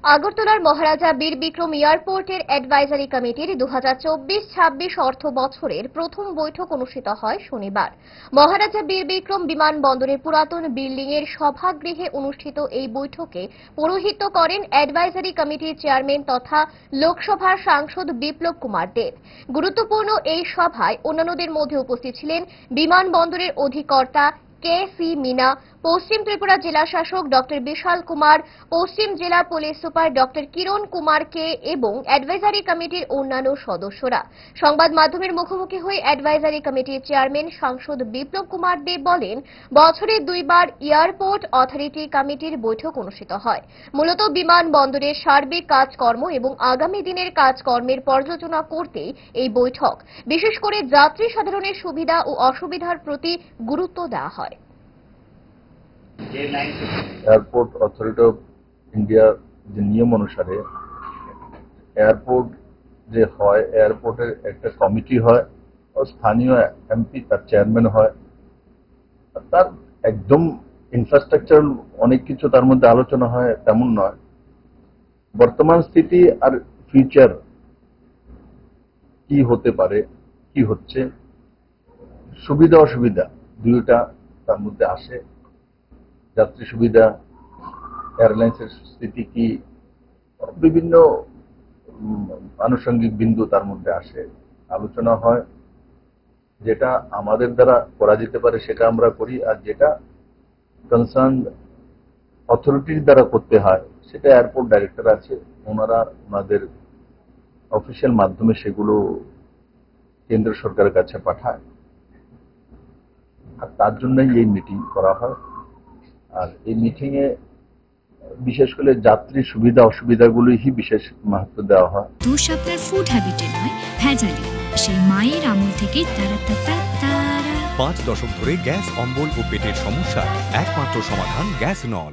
আগরতলার মহারাজা বীর বিক্রম এয়ারপোর্টের অ্যাডভাইজারি কমিটির 2024-26 অর্থ বছরের প্রথম বৈঠক অনুষ্ঠিত হয় শনিবার। মহারাজা বীর বিক্রম বিমানবন্দরের পুরাতন বিল্ডিং এর সভাগৃহে অনুষ্ঠিত এই বৈঠকে পৌরোহিত্য করেন অ্যাডভাইজারি কমিটির চেয়ারম্যান তথা লোকসভার সাংসদ বিপ্লব কুমার দেব। গুরুত্বপূর্ণ এই সভায় অন্যান্যদের মধ্যে উপস্থিত ছিলেন বিমানবন্দরের অধিকর্তা কে.সি. মিনা, পশ্চিম ত্রিপুরা জেলা শাসক ডক্টর বিশাল কুমার, পশ্চিম জেলা পুলিশ সুপার ডক্টর কিরণ কুমার কে এবং অ্যাডভাইজারি কমিটির অন্যান্য সদস্যরা। সংবাদ মাধ্যমের মুখোমুখি হয়ে অ্যাডভাইজারি কমিটির চেয়ারম্যান সাংসদ বিপ্লব কুমার দেব বলেন, বছরে দুইবার এয়ারপোর্ট অথরিটি কমিটির বৈঠক অনুষ্ঠিত হয়। মূলত বিমানবন্দরের সার্বিক কাজকর্ম এবং আগামী দিনের কাজকর্মের পর্যালোচনা করতেই এই বৈঠক। বিশেষ করে যাত্রী সাধারণের সুবিধা ও অসুবিধার প্রতি গুরুত্ব দেওয়া হয়। এয়ারপোর্ট অথরিটি অফ ইন্ডিয়া যে নিয়ম অনুসারে এয়ারপোর্ট যে হয়, এয়ারপোর্টের একটা কমিটি হয় ও স্থানীয় এমপি তার চেয়ারম্যান হয়। তার একদম ইনফ্রাস্ট্রাকচার অনেক কিছু তার মধ্যে আলোচনা হয় তেমন নয়। বর্তমান স্থিতি আর ফিউচার কি হতে পারে, কি হচ্ছে, সুবিধা অসুবিধা দুইটা তার মধ্যে আসে। যাত্রী সুবিধা, এয়ারলাইন্সের স্থিতি কি, বিভিন্ন আনুষঙ্গিক বিন্দু তার মধ্যে আসে, আলোচনা হয়। যেটা আমাদের দ্বারা করা যেতে পারে সেটা আমরা করি, আর যেটা কনসার্ন অথরিটির দ্বারা করতে হয় সেটা এয়ারপোর্ট ডাইরেক্টর আছে, ওনারা ওনাদের অফিসিয়াল মাধ্যমে সেগুলো কেন্দ্র সরকারের কাছে পাঠায়। আর তার জন্যই এই মিটিং করা হয়। আর এই মিটিং এ বিশেষ করে যাত্রীর সুবিধা অসুবিধাগুলোই বিশেষ মাহাত্ম্য দেওয়া হয়। দোষ আপনার ফুড হ্যাবিটে নয়, ভেজালি। সেই মায়ের আমল থেকেই 5 দশক ধরে গ্যাস, অম্বল ও পেটের সমস্যা একমাত্র সমাধান গ্যাস নল।